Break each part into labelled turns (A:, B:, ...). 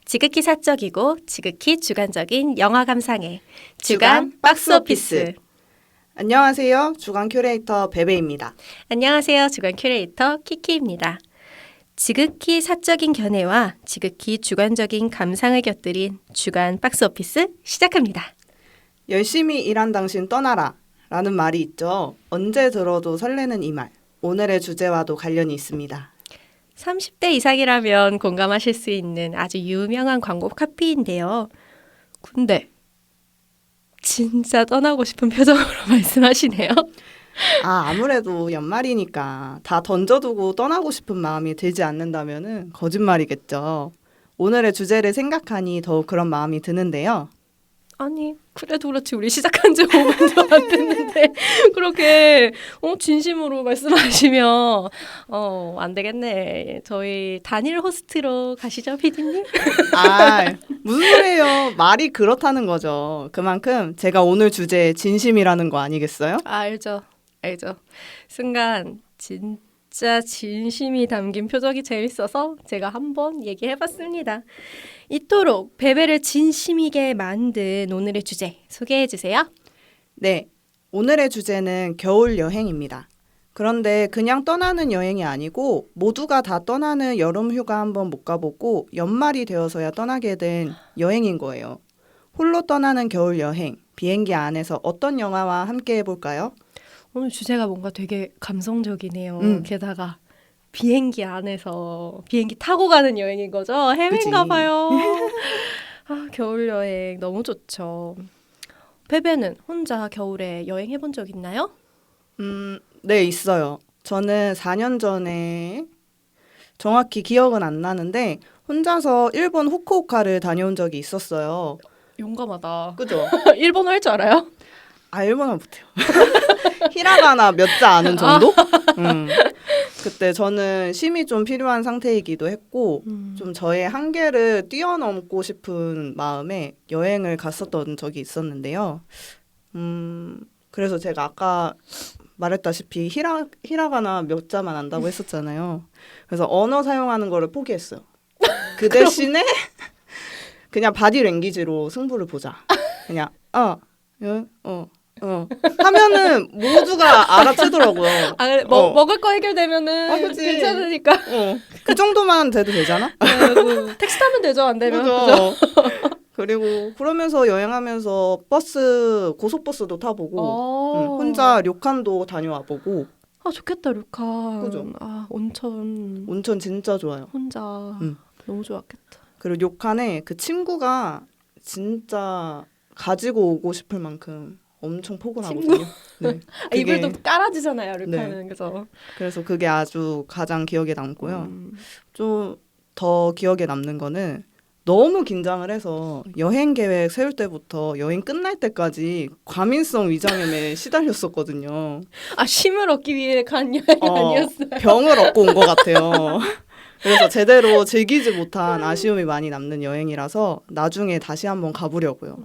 A: 지극히 사적이고 지극히 주관적인 영화 감상회 주간 박스오피스.
B: 안녕하세요. 주간 큐레이터 베베입니다.
A: 안녕하세요. 주간 큐레이터 키키입니다. 지극히 사적인 견해와 지극히 주관적인 감상을 곁들인 주간 박스오피스 시작합니다.
B: 열심히 일한 당신 떠나라 라는 말이 있죠. 언제 들어도 설레는 이 말. 오늘의 주제와도 관련이 있습니다.
A: 30대 이상이라면 공감하실 수 있는 아주 유명한 광고 카피인데요. 근데 진짜 떠나고 싶은 표정으로 말씀하시네요.
B: 아무래도 연말이니까 다 던져두고 떠나고 싶은 마음이 들지 않는다면은 거짓말이겠죠. 오늘의 주제를 생각하니 더욱 그런 마음이 드는데요.
A: 아니 그래도 그렇지 우리 시작한 지 5분도 안 됐는데 그렇게 진심으로 말씀하시면 안 되겠네. 저희 단일 호스트로 가시죠, 피디님?
B: 무슨 소리예요. 말이 그렇다는 거죠. 그만큼 제가 오늘 주제에 진심이라는 거 아니겠어요?
A: 알죠. 순간 진짜 진심이 담긴 표정이 재밌어서 제가 한번 얘기해봤습니다. 이토록 베베를 진심이게 만든 오늘의 주제 소개해주세요.
B: 네, 오늘의 주제는 겨울 여행입니다. 그런데 그냥 떠나는 여행이 아니고 모두가 다 떠나는 여름 휴가 한번 못 가보고 연말이 되어서야 떠나게 된 여행인 거예요. 홀로 떠나는 겨울 여행, 비행기 안에서 어떤 영화와 함께 해볼까요?
A: 오늘 주제가 뭔가 되게 감성적이네요. 게다가 비행기 안에서 비행기 타고 가는 여행인 거죠? 해외인가
B: 그치?
A: 봐요. 겨울 여행 너무 좋죠. 베베는 혼자 겨울에 여행해본 적 있나요?
B: 네, 있어요. 저는 4년 전에 정확히 기억은 안 나는데 혼자서 일본 후쿠오카를 다녀온 적이 있었어요.
A: 용감하다.
B: 그죠?
A: 일본어 할 줄 알아요?
B: 일본어 못해요. 히라가나 몇 자 아는 정도? 그때 저는 쉼이 좀 필요한 상태이기도 했고 좀 저의 한계를 뛰어넘고 싶은 마음에 여행을 갔었던 적이 있었는데요. 그래서 제가 아까 말했다시피 히라가나 몇 자만 안다고 했었잖아요. 그래서 언어 사용하는 거를 포기했어요. 그 대신에 그냥 바디랭귀지로 승부를 보자. 그냥 하면은 모두가 알아채더라고요.
A: 그래? 먹을 거 해결되면은 괜찮으니까.
B: 그 정도만 돼도 되잖아?
A: 텍스트하면 되죠, 안 되면.
B: 그죠? 그리고 그러면서 여행하면서 고속버스도 타보고 혼자 료칸도 다녀와보고.
A: 좋겠다, 료칸.
B: 그죠?
A: 온천
B: 진짜 좋아요.
A: 혼자 너무 좋았겠다.
B: 그리고 료칸에 그 침구가 진짜 가지고 오고 싶을 만큼 엄청 포근하거든요. 네.
A: 이불도 깔아주잖아요, 료칸은.
B: 네.
A: 그래서
B: 그게 아주 가장 기억에 남고요. 좀 더 기억에 남는 거는 너무 긴장을 해서 여행 계획 세울 때부터 여행 끝날 때까지 과민성 위장염에 시달렸었거든요.
A: 쉼을 얻기 위해 간 여행이 아니었어요.
B: 병을 얻고 온 것 같아요. 그래서 제대로 즐기지 못한 아쉬움이 많이 남는 여행이라서 나중에 다시 한번 가보려고요.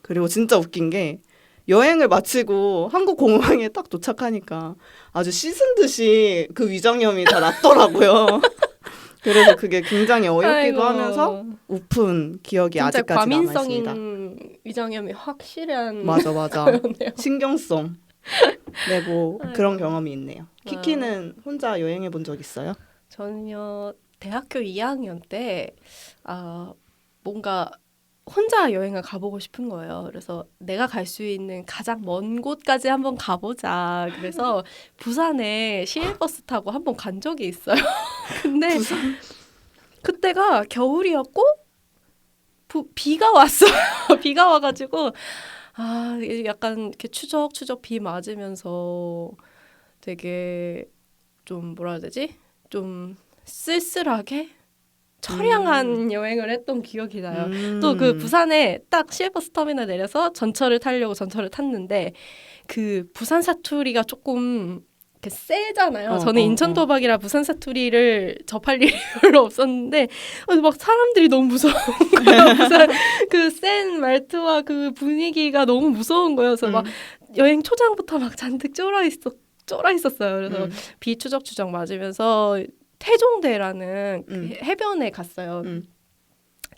B: 그리고 진짜 웃긴 게 여행을 마치고 한국 공항에 딱 도착하니까 아주 씻은 듯이 그 위장염이 다 났더라고요. 그래서 그게 굉장히 어렵기도 하면서 우픈 기억이 아직까지 남아있습니다.
A: 과민성인 위장염이 확실한
B: 맞아.
A: 거였네요.
B: 신경성. 네, 그런 경험이 있네요. 키키는 혼자 여행해 본 적 있어요?
A: 저는요, 대학교 2학년 때 뭔가 혼자 여행을 가보고 싶은 거예요. 그래서 내가 갈 수 있는 가장 먼 곳까지 한번 가보자. 그래서 부산에 시외버스 타고 한번 간 적이 있어요. 근데 그때가 겨울이었고 비가 왔어요. 비가 와가지고 약간 이렇게 추적추적 비 맞으면서 되게 좀 뭐라 해야 되지? 좀 쓸쓸하게 처량한 여행을 했던 기억이 나요. 또 그 부산에 딱 시외버스 터미널 내려서 전철을 타려고 전철을 탔는데 그 부산 사투리가 조금 세잖아요. 저는 인천 도박이라 부산 사투리를 접할 일이 별로 없었는데 막 사람들이 너무 무서운 거예요. 부산 그 센 말투와 그 분위기가 너무 무서운 거예요. 그래서 막 여행 초장부터 막 잔뜩 쫄아 있었어요. 그래서 비 추적추적 맞으면서 태종대라는 그 해변에 갔어요.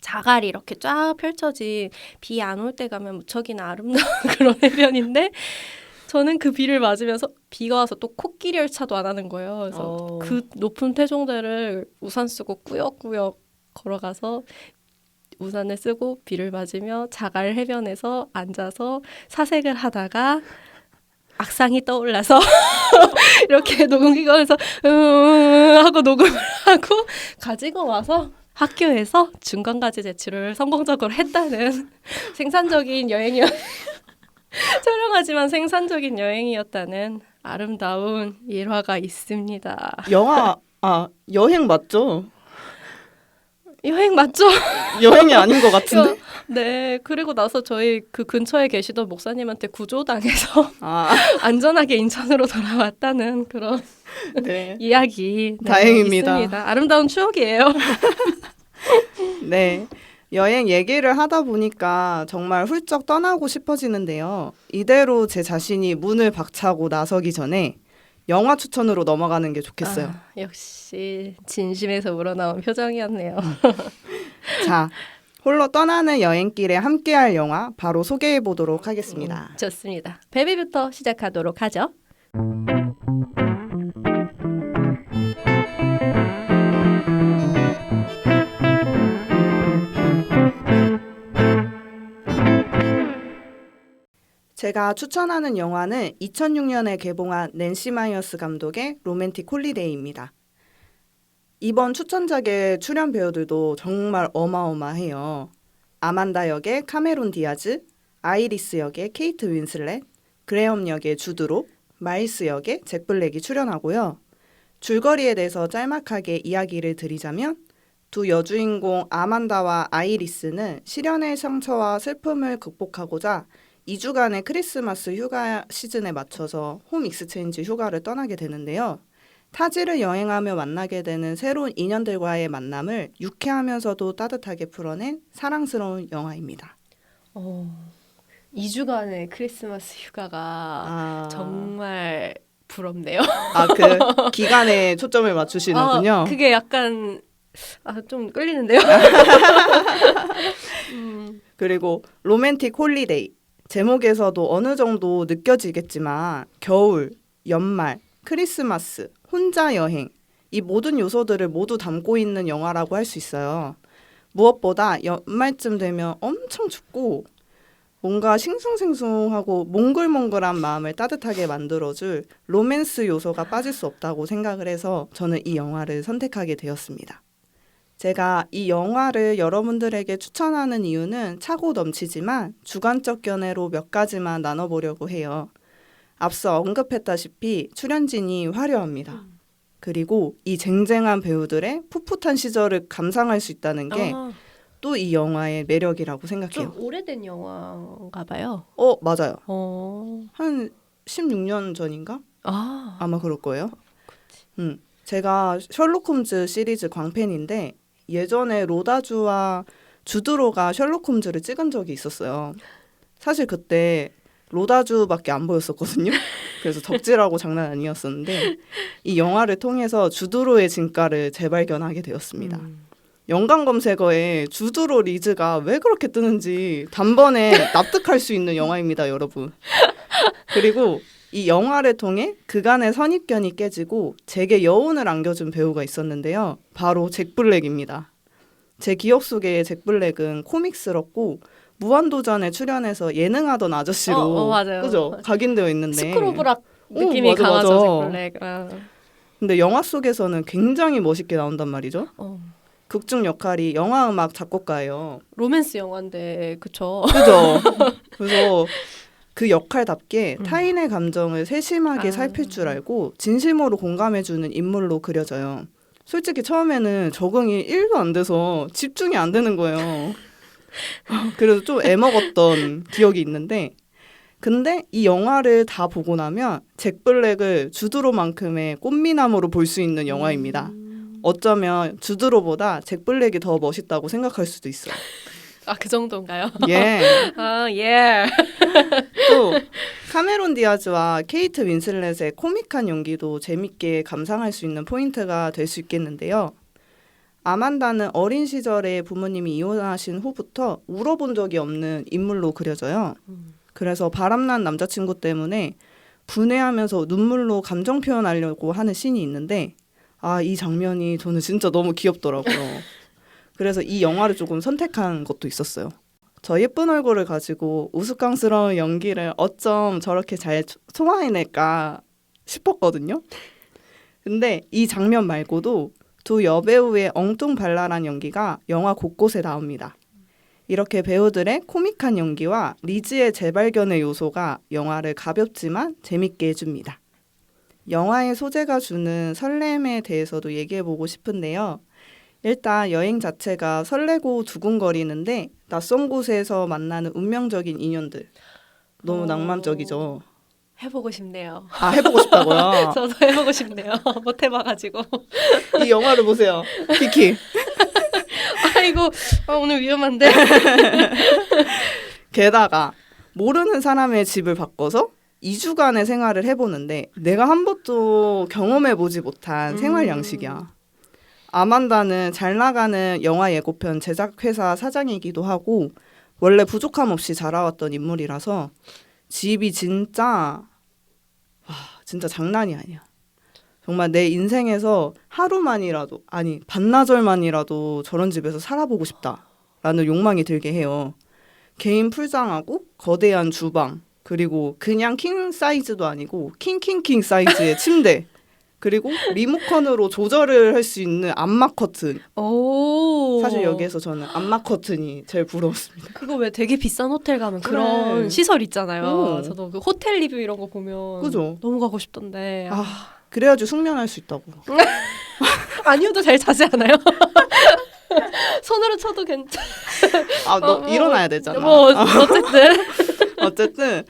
A: 자갈이 이렇게 쫙 펼쳐진 비 안 올 때 가면 무척이나 아름다운 그런 해변인데 저는 그 비를 맞으면서 비가 와서 또 코끼리 열차도 안 하는 거예요. 그래서 그 높은 태종대를 우산 쓰고 꾸역꾸역 걸어가서 우산을 쓰고 비를 맞으며 자갈 해변에서 앉아서 사색을 하다가 악상이 떠올라서 이렇게 녹음기 꺼내서 하고 녹음을 하고 가지고 와서 학교에서 중간과제 제출을 성공적으로 했다는 생산적인 촬영하지만 생산적인 여행이었다는 아름다운 일화가 있습니다.
B: 여행 맞죠?
A: 여행 맞죠?
B: 여행이 아닌 것 같은데?
A: 네. 그리고 나서 저희 그 근처에 계시던 목사님한테 구조당해서
B: 아,
A: 안전하게 인천으로 돌아왔다는 그런
B: 네.
A: 이야기
B: 다행입니다.
A: 있습니다. 아름다운 추억이에요.
B: 네. 여행 얘기를 하다 보니까 정말 훌쩍 떠나고 싶어지는데요. 이대로 제 자신이 문을 박차고 나서기 전에 영화 추천으로 넘어가는 게 좋겠어요.
A: 역시 진심에서 우러나온 표정이었네요.
B: 자, 홀로 떠나는 여행길에 함께할 영화 바로 소개해 보도록 하겠습니다.
A: 좋습니다. 베비부터 시작하도록 하죠.
B: 제가 추천하는 영화는 2006년에 개봉한 낸시 마이어스 감독의 로맨틱 홀리데이입니다. 이번 추천작의 출연 배우들도 정말 어마어마해요. 아만다 역의 카메론 디아즈, 아이리스 역의 케이트 윈슬렛, 그레엄 역의 주드로, 마일스 역의 잭 블랙이 출연하고요. 줄거리에 대해서 짤막하게 이야기를 드리자면 두 여주인공 아만다와 아이리스는 시련의 상처와 슬픔을 극복하고자 2주간의 크리스마스 휴가 시즌에 맞춰서 홈 익스체인지 휴가를 떠나게 되는데요. 타지를 여행하며 만나게 되는 새로운 인연들과의 만남을 유쾌하면서도 따뜻하게 풀어낸 사랑스러운 영화입니다.
A: 2주간의 크리스마스 휴가가 정말 부럽네요.
B: 그 기간에 초점을 맞추시는군요.
A: 그게 약간 좀 끌리는데요.
B: 그리고 로맨틱 홀리데이. 제목에서도 어느 정도 느껴지겠지만 겨울, 연말, 크리스마스, 혼자 여행 이 모든 요소들을 모두 담고 있는 영화라고 할 수 있어요. 무엇보다 연말쯤 되면 엄청 춥고 뭔가 싱숭생숭하고 몽글몽글한 마음을 따뜻하게 만들어줄 로맨스 요소가 빠질 수 없다고 생각을 해서 저는 이 영화를 선택하게 되었습니다. 제가 이 영화를 여러분들에게 추천하는 이유는 차고 넘치지만 주관적 견해로 몇 가지만 나눠보려고 해요. 앞서 언급했다시피 출연진이 화려합니다. 그리고 이 쟁쟁한 배우들의 풋풋한 시절을 감상할 수 있다는 게 또 이 영화의 매력이라고 생각해요.
A: 좀 오래된 영화인가 봐요.
B: 맞아요. 한 16년 전인가? 아마 그럴 거예요. 제가 셜록 홈즈 시리즈 광팬인데 예전에 로다주와 주드로가 셜록 홈즈를 찍은 적이 있었어요. 사실 그때 로다주밖에 안 보였었거든요. 그래서 덕질하고 장난 아니었었는데 이 영화를 통해서 주드로의 진가를 재발견하게 되었습니다. 연관 검색어에 주드로 리즈가 왜 그렇게 뜨는지 단번에 납득할 수 있는 영화입니다, 여러분. 그리고 이 영화를 통해 그간의 선입견이 깨지고 제게 여운을 안겨준 배우가 있었는데요. 바로 잭 블랙입니다. 제 기억 속에 잭 블랙은 코믹스럽고 무한도전에 출연해서 예능하던 아저씨로
A: 맞아요.
B: 그죠? 각인되어 있는데
A: 스크로브락 느낌이 강하죠, 잭 블랙.
B: 근데 영화 속에서는 굉장히 멋있게 나온단 말이죠. 극중 역할이 영화 음악 작곡가예요.
A: 로맨스 영화인데 그쵸?
B: 그죠? 그래서 그 역할답게 타인의 감정을 세심하게 살필 줄 알고 진심으로 공감해주는 인물로 그려져요. 솔직히 처음에는 적응이 1도 안 돼서 집중이 안 되는 거예요. 그래서 좀 애먹었던 기억이 있는데 근데 이 영화를 다 보고 나면 잭 블랙을 주드로만큼의 꽃미남으로 볼 수 있는 영화입니다. 어쩌면 주드로보다 잭 블랙이 더 멋있다고 생각할 수도 있어요.
A: 그 정도인가요?
B: 예.
A: 예.
B: 또 카메론 디아즈와 케이트 윈슬렛의 코믹한 연기도 재밌게 감상할 수 있는 포인트가 될 수 있겠는데요. 아만다는 어린 시절에 부모님이 이혼하신 후부터 울어본 적이 없는 인물로 그려져요. 그래서 바람난 남자친구 때문에 분해하면서 눈물로 감정 표현하려고 하는 씬이 있는데 이 장면이 저는 진짜 너무 귀엽더라고요. 그래서 이 영화를 조금 선택한 것도 있었어요. 저 예쁜 얼굴을 가지고 우스꽝스러운 연기를 어쩜 저렇게 잘 소화해낼까 싶었거든요. 근데 이 장면 말고도 두 여배우의 엉뚱발랄한 연기가 영화 곳곳에 나옵니다. 이렇게 배우들의 코믹한 연기와 리즈의 재발견의 요소가 영화를 가볍지만 재밌게 해줍니다. 영화의 소재가 주는 설렘에 대해서도 얘기해보고 싶은데요. 일단 여행 자체가 설레고 두근거리는데 낯선 곳에서 만나는 운명적인 인연들. 너무 낭만적이죠.
A: 해보고 싶네요.
B: 해보고 싶다고요?
A: 저도 해보고 싶네요. 못 해봐가지고.
B: 이 영화를 보세요. 키키.
A: 아이고 오늘 위험한데.
B: 게다가 모르는 사람의 집을 바꿔서 2주간의 생활을 해보는데 내가 한 번도 경험해보지 못한 생활 양식이야. 아만다는 잘 나가는 영화 예고편 제작회사 사장이기도 하고 원래 부족함 없이 자라왔던 인물이라서 집이 진짜 장난이 아니야. 정말 내 인생에서 하루만이라도 아니 반나절만이라도 저런 집에서 살아보고 싶다라는 욕망이 들게 해요. 개인 풀장하고 거대한 주방 그리고 그냥 킹 사이즈도 아니고 킹 사이즈의 침대 그리고 리모컨으로 조절을 할 수 있는 암막 커튼.
A: 오.
B: 사실 여기에서 저는 암막 커튼이 제일 부러웠습니다.
A: 그거 왜 되게 비싼 호텔 가면 그런
B: 그래.
A: 시설 있잖아요.
B: 오.
A: 저도 그 호텔 리뷰 이런 거 보면
B: 그죠?
A: 너무 가고 싶던데.
B: 그래야지 숙면할 수 있다고.
A: 아니어도 잘 자지 않아요? 손으로 쳐도 괜찮.
B: 너 일어나야 되잖아.
A: 뭐 어쨌든
B: 어쨌든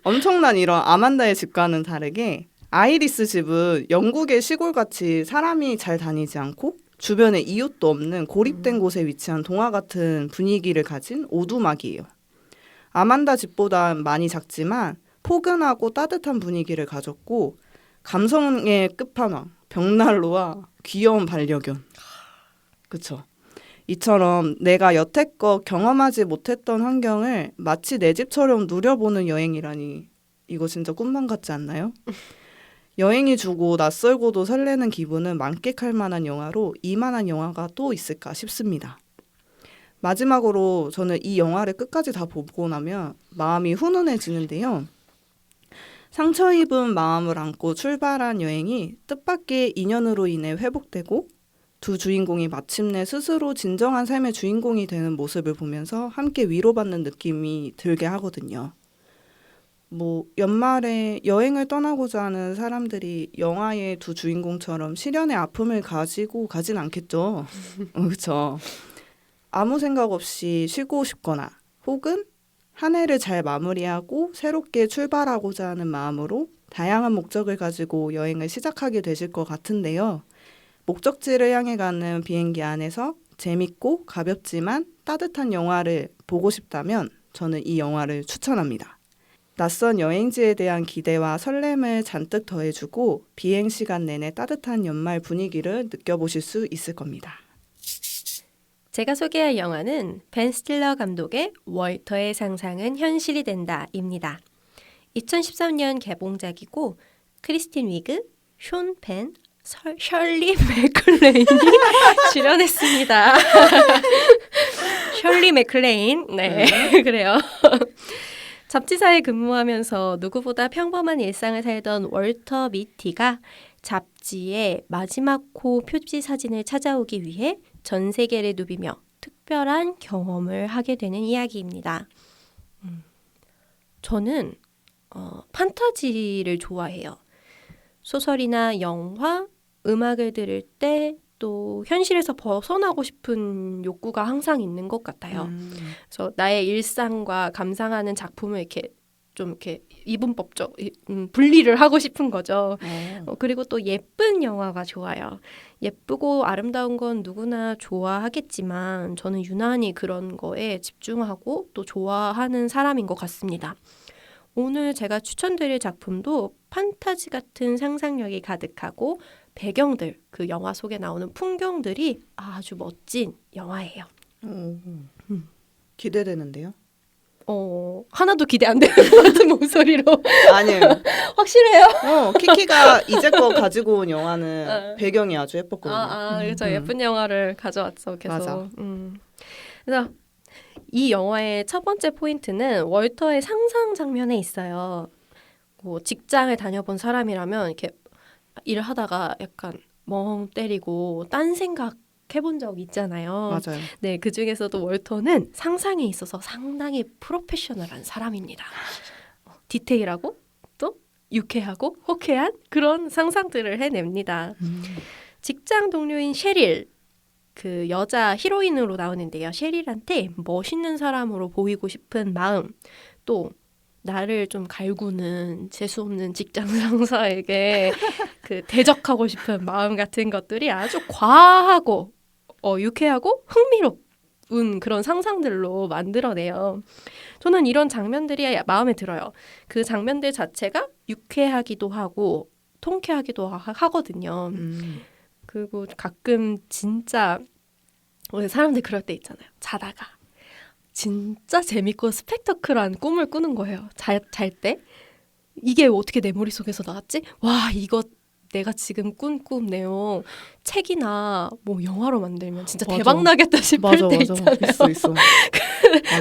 B: 엄청난 이런 아만다의 집과는 다르게 아이리스 집은 영국의 시골같이 사람이 잘 다니지 않고 주변에 이웃도 없는 고립된 곳에 위치한 동화 같은 분위기를 가진 오두막이에요. 아만다 집보단 많이 작지만 포근하고 따뜻한 분위기를 가졌고 감성의 끝판왕 벽난로와 귀여운 반려견. 그쵸? 이처럼 내가 여태껏 경험하지 못했던 환경을 마치 내 집처럼 누려보는 여행이라니 이거 진짜 꿈만 같지 않나요? 여행이 주고 낯설고도 설레는 기분은 만끽할 만한 영화로 이만한 영화가 또 있을까 싶습니다. 마지막으로 저는 이 영화를 끝까지 다 보고 나면 마음이 훈훈해지는데요. 상처 입은 마음을 안고 출발한 여행이 뜻밖의 인연으로 인해 회복되고 두 주인공이 마침내 스스로 진정한 삶의 주인공이 되는 모습을 보면서 함께 위로받는 느낌이 들게 하거든요. 연말에 여행을 떠나고자 하는 사람들이 영화의 두 주인공처럼 시련의 아픔을 가지고 가진 않겠죠. 그렇죠. 아무 생각 없이 쉬고 싶거나 혹은 한 해를 잘 마무리하고 새롭게 출발하고자 하는 마음으로 다양한 목적을 가지고 여행을 시작하게 되실 것 같은데요. 목적지를 향해 가는 비행기 안에서 재밌고 가볍지만 따뜻한 영화를 보고 싶다면 저는 이 영화를 추천합니다. 낯선 여행지에 대한 기대와 설렘을 잔뜩 더해주고 비행 시간 내내 따뜻한 연말 분위기를 느껴보실 수 있을 겁니다.
A: 제가 소개할 영화는 벤 스틸러 감독의 월터의 상상은 현실이 된다입니다. 2013년 개봉작이고 크리스틴 위그, 숀 펜, 셜리 맥클레인이 출연했습니다. 셜리 맥클레인, 네. 그래요. 잡지사에 근무하면서 누구보다 평범한 일상을 살던 월터 미티가 잡지의 마지막 호 표지 사진을 찾아오기 위해 전 세계를 누비며 특별한 경험을 하게 되는 이야기입니다. 저는 판타지를 좋아해요. 소설이나 영화, 음악을 들을 때 또 현실에서 벗어나고 싶은 욕구가 항상 있는 것 같아요. 그래서 나의 일상과 감상하는 작품을 이렇게 이분법적 분리를 하고 싶은 거죠. 그리고 또 예쁜 영화가 좋아요. 예쁘고 아름다운 건 누구나 좋아하겠지만 저는 유난히 그런 거에 집중하고 또 좋아하는 사람인 것 같습니다. 오늘 제가 추천드릴 작품도 판타지 같은 상상력이 가득하고 배경들, 그 영화 속에 나오는 풍경들이 아주 멋진 영화예요.
B: 기대되는데요?
A: 하나도 기대 안 되는 것 같은 목소리로.
B: 아니에요.
A: 확실해요?
B: 키키가 이제껏 가지고 온 영화는 배경이 아주 예뻤거든요.
A: 그렇죠. 예쁜 영화를 가져왔어, 계속.
B: 맞아.
A: 그래서 이 영화의 첫 번째 포인트는 월터의 상상 장면에 있어요. 뭐 직장을 다녀본 사람이라면 이렇게 일을 하다가 약간 멍 때리고 딴 생각 해본 적 있잖아요.
B: 맞아요.
A: 네, 그 중에서도 월터는 상상에 있어서 상당히 프로페셔널한 사람입니다. 디테일하고 또 유쾌하고 호쾌한 그런 상상들을 해냅니다. 직장 동료인 셰릴, 그 여자 히로인으로 나오는데요. 셰릴한테 멋있는 사람으로 보이고 싶은 마음, 또 나를 좀 갈구는 재수없는 직장 상사에게 그 대적하고 싶은 마음 같은 것들이 아주 과하고 유쾌하고 흥미로운 그런 상상들로 만들어내요. 저는 이런 장면들이 마음에 들어요. 그 장면들 자체가 유쾌하기도 하고 통쾌하기도 하거든요. 그리고 가끔 진짜 사람들 그럴 때 있잖아요. 자다가 진짜 재밌고 스펙터클한 꿈을 꾸는 거예요. 잘 때. 이게 어떻게 내 머릿속에서 나왔지? 와, 이거 내가 지금 꾼 꿈 내용 책이나 뭐 영화로 만들면 진짜
B: 맞아.
A: 대박 나겠다 싶을 때 있잖아요.
B: 있어.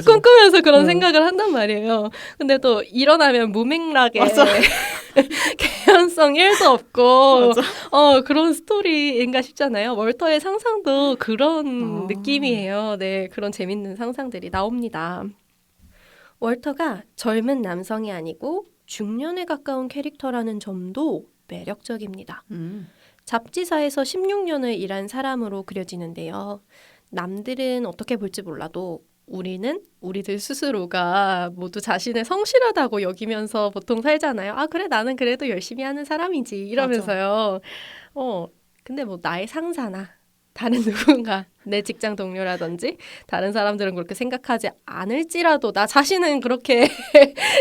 A: 꿈꾸면서 그런 생각을 한단 말이에요. 근데 또 일어나면 무맥락에 개연성 1도 없고 그런 스토리인가 싶잖아요. 월터의 상상도 그런 느낌이에요. 네, 그런 재밌는 상상들이 나옵니다. 월터가 젊은 남성이 아니고 중년에 가까운 캐릭터라는 점도 매력적입니다. 잡지사에서 16년을 일한 사람으로 그려지는데요. 남들은 어떻게 볼지 몰라도 우리들 스스로가 모두 자신을 성실하다고 여기면서 보통 살잖아요. 아, 그래, 나는 그래도 열심히 하는 사람이지. 이러면서요. 근데 뭐 나의 상사나 다른 누군가, 내 직장 동료라든지 다른 사람들은 그렇게 생각하지 않을지라도 나 자신은 그렇게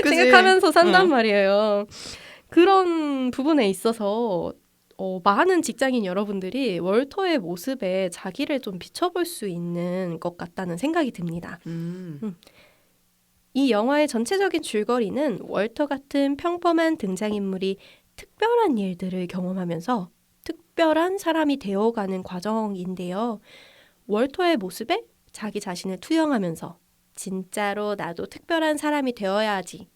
A: 생각하면서 산단 말이에요. 그런 부분에 있어서 많은 직장인 여러분들이 월터의 모습에 자기를 좀 비춰볼 수 있는 것 같다는 생각이 듭니다. 이 영화의 전체적인 줄거리는 월터 같은 평범한 등장인물이 특별한 일들을 경험하면서 특별한 사람이 되어가는 과정인데요. 월터의 모습에 자기 자신을 투영하면서 진짜로 나도 특별한 사람이 되어야지,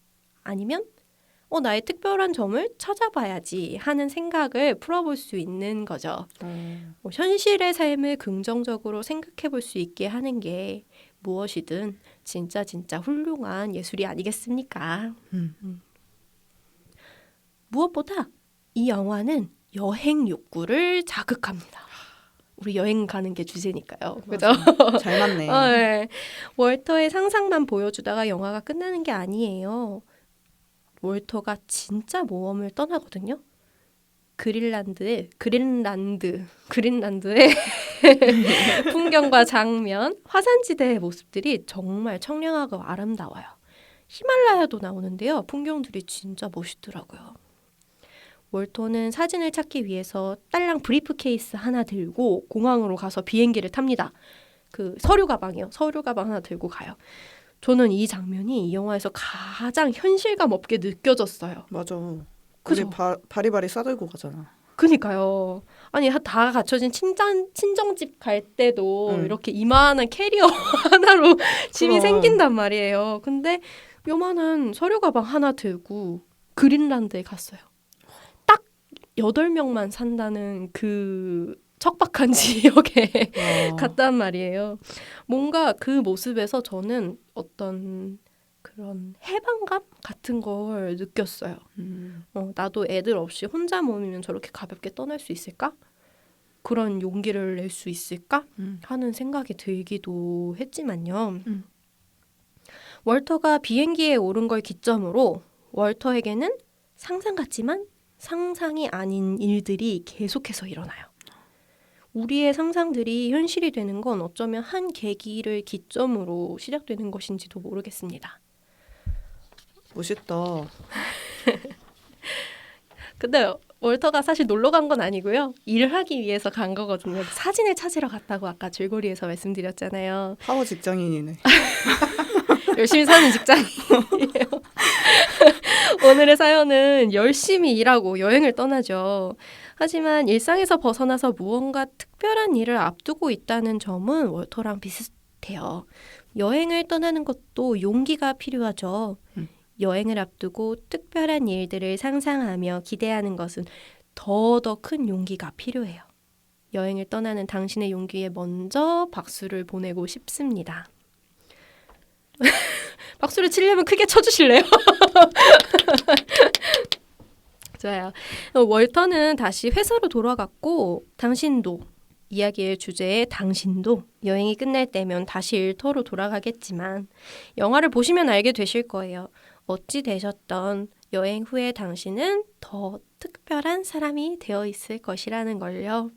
A: 아니면 나의 특별한 점을 찾아봐야지 하는 생각을 풀어볼 수 있는 거죠. 현실의 삶을 긍정적으로 생각해 볼 수 있게 하는 게 무엇이든 진짜 훌륭한 예술이 아니겠습니까? 무엇보다 이 영화는 여행 욕구를 자극합니다. 우리 여행 가는 게 주제니까요. 그죠?
B: 잘 맞네.
A: 네. 월터의 상상만 보여주다가 영화가 끝나는 게 아니에요. 월터가 진짜 모험을 떠나거든요. 그린란드의 풍경과 장면, 화산지대의 모습들이 정말 청량하고 아름다워요. 히말라야도 나오는데요. 풍경들이 진짜 멋있더라고요. 월터는 사진을 찾기 위해서 딸랑 브리프케이스 하나 들고 공항으로 가서 비행기를 탑니다. 그 서류 가방이요. 서류 가방 하나 들고 가요. 저는 이 장면이 이 영화에서 가장 현실감 없게 느껴졌어요.
B: 맞아.
A: 그죠?
B: 우리 바리바리 싸들고 가잖아.
A: 그니까요. 아니 다 갖춰진 친정집 갈 때도 이렇게 이만한 캐리어 하나로 짐이 생긴단 말이에요. 근데 요만한 서류 가방 하나 들고 그린란드에 갔어요. 딱 8명만 산다는 그 척박한 지역에 갔단 말이에요. 뭔가 그 모습에서 저는 어떤 그런 해방감 같은 걸 느꼈어요. 나도 애들 없이 혼자 몸이면 저렇게 가볍게 떠날 수 있을까? 그런 용기를 낼 수 있을까? 하는 생각이 들기도 했지만요. 월터가 비행기에 오른 걸 기점으로 월터에게는 상상 같지만 상상이 아닌 일들이 계속해서 일어나요. 우리의 상상들이 현실이 되는 건 어쩌면 한 계기를 기점으로 시작되는 것인지도 모르겠습니다.
B: 멋있다.
A: 근데 월터가 사실 놀러 간 건 아니고요. 일을 하기 위해서 간 거거든요. 사진을 찾으러 갔다고 아까 줄거리에서 말씀드렸잖아요.
B: 파워 직장인이네.
A: 열심히 사는 직장이에요. 오늘의 사연은 열심히 일하고 여행을 떠나죠. 하지만 일상에서 벗어나서 무언가 특별한 일을 앞두고 있다는 점은 월터랑 비슷해요. 여행을 떠나는 것도 용기가 필요하죠. 여행을 앞두고 특별한 일들을 상상하며 기대하는 것은 더 큰 용기가 필요해요. 여행을 떠나는 당신의 용기에 먼저 박수를 보내고 싶습니다. 박수를 치려면 크게 쳐주실래요? 좋아요. 월터는 다시 회사로 돌아갔고 당신도 이야기의 주제에 당신도 여행이 끝날 때면 다시 일터로 돌아가겠지만 영화를 보시면 알게 되실 거예요. 어찌 되셨던 여행 후에 당신은 더 특별한 사람이 되어 있을 것이라는 걸요.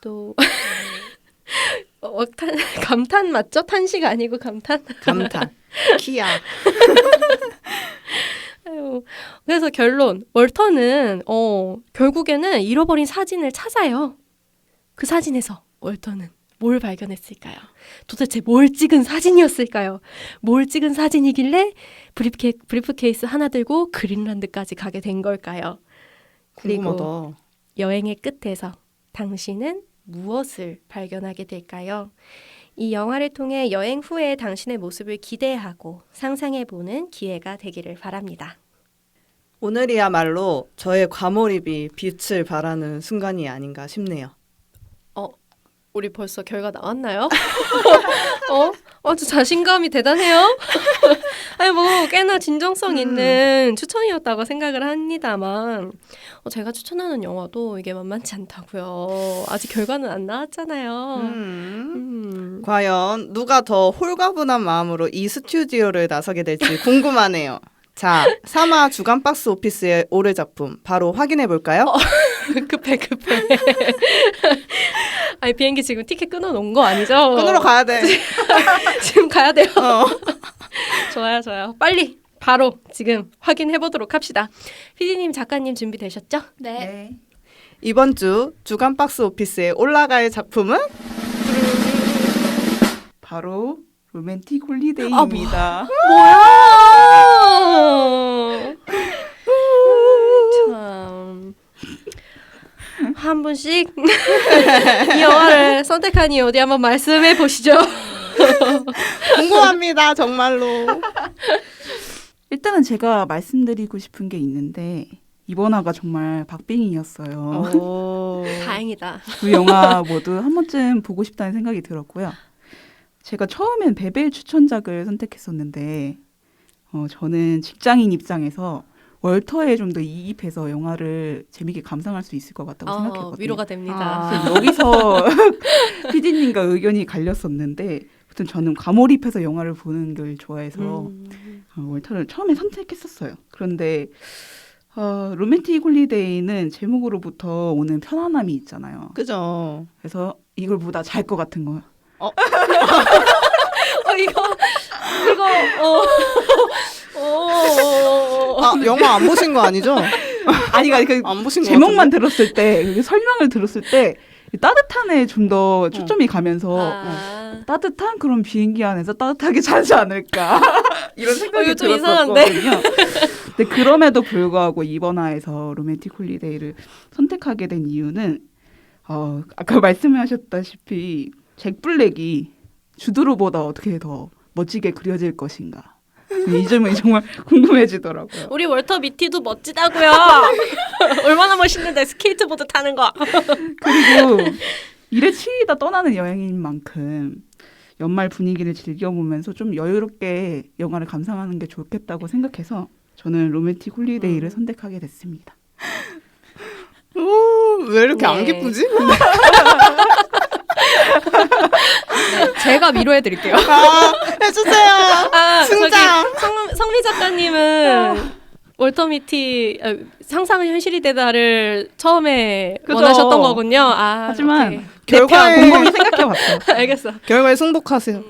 A: 또 감탄 맞죠? 탄식 아니고 감탄?
B: 감탄. 키야.
A: 아유, 그래서 결론. 월터는 결국에는 잃어버린 사진을 찾아요. 그 사진에서 월터는 뭘 발견했을까요? 도대체 뭘 찍은 사진이었을까요? 뭘 찍은 사진이길래 브리프케이스 하나 들고 그린란드까지 가게 된 걸까요? 그리고
B: 궁금하다.
A: 여행의 끝에서 당신은 무엇을 발견하게 될까요? 이 영화를 통해 여행 후에 당신의 모습을 기대하고 상상해보는 기회가 되기를 바랍니다.
B: 오늘이야말로 저의 과몰입이 빛을 발하는 순간이 아닌가 싶네요.
A: 우리 벌써 결과 나왔나요? 아주 자신감이 대단해요. 아니 뭐 꽤나 진정성 있는 추천이었다고 생각을 합니다만 제가 추천하는 영화도 이게 만만치 않다고요. 아직 결과는 안 나왔잖아요.
B: 과연 누가 더 홀가분한 마음으로 이 스튜디오를 나서게 될지 궁금하네요. 자, 사마 주간 박스 오피스의 올해 작품 바로 확인해 볼까요?
A: 급해. 아니 비행기 지금 티켓 끊어놓은 거 아니죠?
B: 끊으러 가야 돼.
A: 지금 가야 돼요. 좋아요. 빨리 바로 지금 확인해 보도록 합시다. 피디님, 작가님 준비되셨죠?
C: 네.
B: 이번 주 주간 박스 오피스에 올라갈 작품은
C: 바로 로맨틱 홀리데이입니다.
A: 뭐야? 참. 한 분씩 이 영화를 선택한 이유 어디 한번 말씀해 보시죠.
B: 궁금합니다, 정말로.
C: 일단은 제가 말씀드리고 싶은 게 있는데 이번 화가 정말 박빙이었어요.
B: 오.
A: 다행이다.
C: 두 영화 모두 한 번쯤 보고 싶다는 생각이 들었고요. 제가 처음엔 베벨 추천작을 선택했었는데 저는 직장인 입장에서 월터에 좀 더 이입해서 영화를 재미있게 감상할 수 있을 것 같다고 생각했거든요.
A: 위로가 됩니다.
C: 그래서 여기서 PD님과 의견이 갈렸었는데 아무튼 저는 과몰입해서 영화를 보는 걸 좋아해서 월터를 처음에 선택했었어요. 그런데 로맨틱 홀리데이는 제목으로부터 오는 편안함이 있잖아요.
B: 그죠.
C: 그래서 이걸 보다 잘 것 같은 거예요.
B: 영화 안 보신 거 아니죠?
C: 아니, 그
B: 안 보신 거
C: 제목만 들었을 때, 그 설명을 들었을 때 따뜻함에 좀 더 초점이 가면서 따뜻한 그런 비행기 안에서 따뜻하게 자지 않을까 이런 생각이
A: 이거 좀 이상한데?
C: 들었었거든요. 근데 그럼에도 불구하고 이번 화에서 로맨틱 홀리데이를 선택하게 된 이유는 아까 말씀하셨다시피 잭 블랙이 주드로보다 어떻게 더 멋지게 그려질 것인가. 이 점이 정말 궁금해지더라고요.
A: 우리 월터 미티도 멋지다고요. 얼마나 멋있는데 스케이트보드 타는 거.
C: 그리고 일에 치이다 떠나는 여행인 만큼 연말 분위기를 즐겨보면서 좀 여유롭게 영화를 감상하는 게 좋겠다고 생각해서 저는 로맨틱 홀리데이를 선택하게 됐습니다.
B: 왜 이렇게 안
A: 네.
B: 기쁘지?
A: 네, 제가 위로해드릴게요.
B: 해주세요. 승장.
A: 성미 작가님은 월터 미티 상상은 현실이 되다를 처음에
B: 그죠.
A: 원하셨던 거군요.
C: 하지만
A: 오케이.
B: 결과에
C: 곰곰이 생각해봤어.
A: 알겠어.
B: 결과에 승복하세요.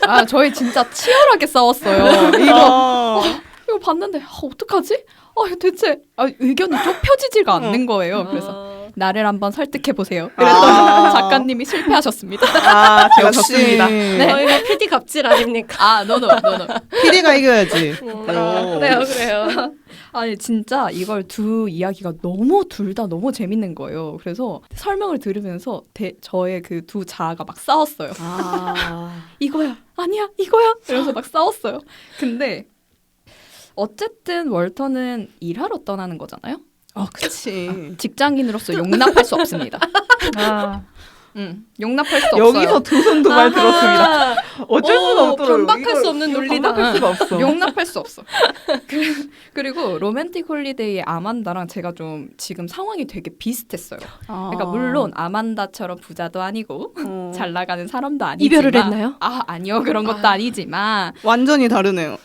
D: 아, 저희 진짜 치열하게 싸웠어요.
B: 이거
D: 이거 봤는데 어떡하지? 대체 의견이 좁혀지지가 않는 거예요. 그래서 나를 한번 설득해 보세요. 그랬더니 작가님이 실패하셨습니다.
B: 제가
C: 역시.
B: 졌습니다.
D: 네.
A: 저희가 PD 갑질 아닙니까?
D: 노노.
B: PD가 이겨야지.
A: 그래요.
D: 아니 진짜 이걸 두 이야기가 둘 다 너무 재밌는 거예요. 그래서 설명을 들으면서 저의 그 두 자아가 막 싸웠어요. 이거야, 아니야, 이거야. 그래서 막 싸웠어요. 근데 어쨌든 월터는 일하러 떠나는 거잖아요.
B: 그치.
D: 직장인으로서 용납할 수 없습니다. 용납할 수 없어요.
C: 여기서 두 손 두 발 들었습니다. 어쩔 수가 없더라고요.
A: 반박할 수 없는 논리다.
C: 반박할 수가 없어.
D: 용납할 수 없어. 그리고 로맨틱 홀리데이의 아만다랑 제가 좀 지금 상황이 되게 비슷했어요. 그러니까 물론 아만다처럼 부자도 아니고 잘 나가는 사람도 아니지만
A: 이별을 했나요?
D: 아니요. 그런 것도 아니지만
B: 완전히 다르네요.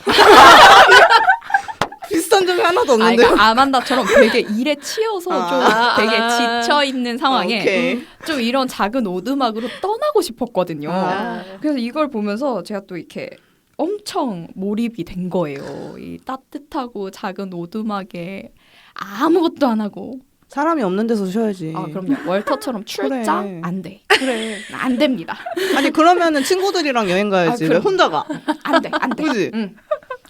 B: 비슷한 점이 하나도 없는데요.
D: 그러니까 아만다처럼 되게 일에 치여서 좀 되게 지쳐 있는 상황에
B: 오케이.
D: 좀 이런 작은 오두막으로 떠나고 싶었거든요.
A: 아.
D: 그래서 이걸 보면서 제가 또 이렇게 엄청 몰입이 된 거예요. 이 따뜻하고 작은 오두막에 아무것도 안 하고.
B: 사람이 없는 데서 쉬어야지.
D: 그럼요. 월터처럼 출장
B: 그래.
D: 안 돼.
B: 그래.
D: 안 됩니다.
B: 아니 그러면은 친구들이랑 여행 가야지. 왜
D: 그럼.
B: 혼자 가?
D: 안 돼. 안 돼.
B: 그지?
D: 응.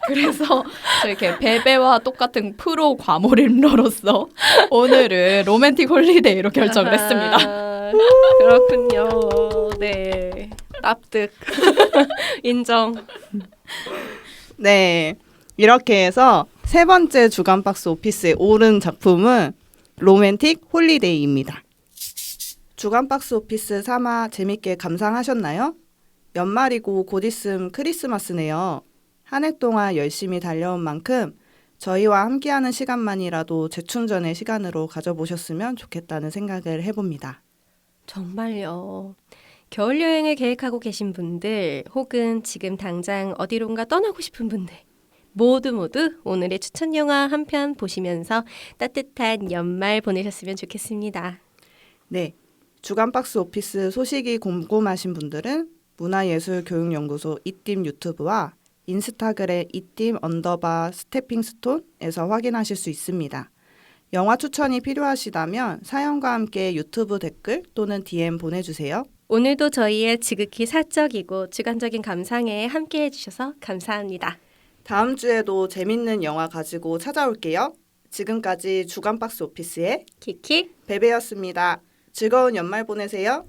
D: 그래서 저 이렇게 베베와 똑같은 프로 과몰입러로서 오늘은 로맨틱 홀리데이로 결정을 했습니다.
A: 그렇군요. 네. 납득. 인정.
B: 네. 이렇게 해서 세 번째 주간 박스 오피스에 오른 작품은 로맨틱 홀리데이입니다. 주간 박스 오피스 3화 재밌게 감상하셨나요? 연말이고 곧 있음 크리스마스네요. 한 해 동안 열심히 달려온 만큼 저희와 함께하는 시간만이라도 재충전의 시간으로 가져보셨으면 좋겠다는 생각을 해봅니다.
A: 정말요. 겨울 여행을 계획하고 계신 분들 혹은 지금 당장 어디론가 떠나고 싶은 분들 모두 오늘의 추천 영화 한 편 보시면서 따뜻한 연말 보내셨으면 좋겠습니다.
B: 네, 주간 박스 오피스 소식이 궁금하신 분들은 문화예술교육연구소 이팀 유튜브와 인스타그램 이팀_스태핑스톤에서 확인하실 수 있습니다. 영화 추천이 필요하시다면 사연과 함께 유튜브 댓글 또는 DM 보내주세요.
A: 오늘도 저희의 지극히 사적이고 주관적인 감상에 함께해 주셔서 감사합니다.
B: 다음 주에도 재밌는 영화 가지고 찾아올게요. 지금까지 주간 박스 오피스의
A: 키키
B: 베베였습니다. 즐거운 연말 보내세요.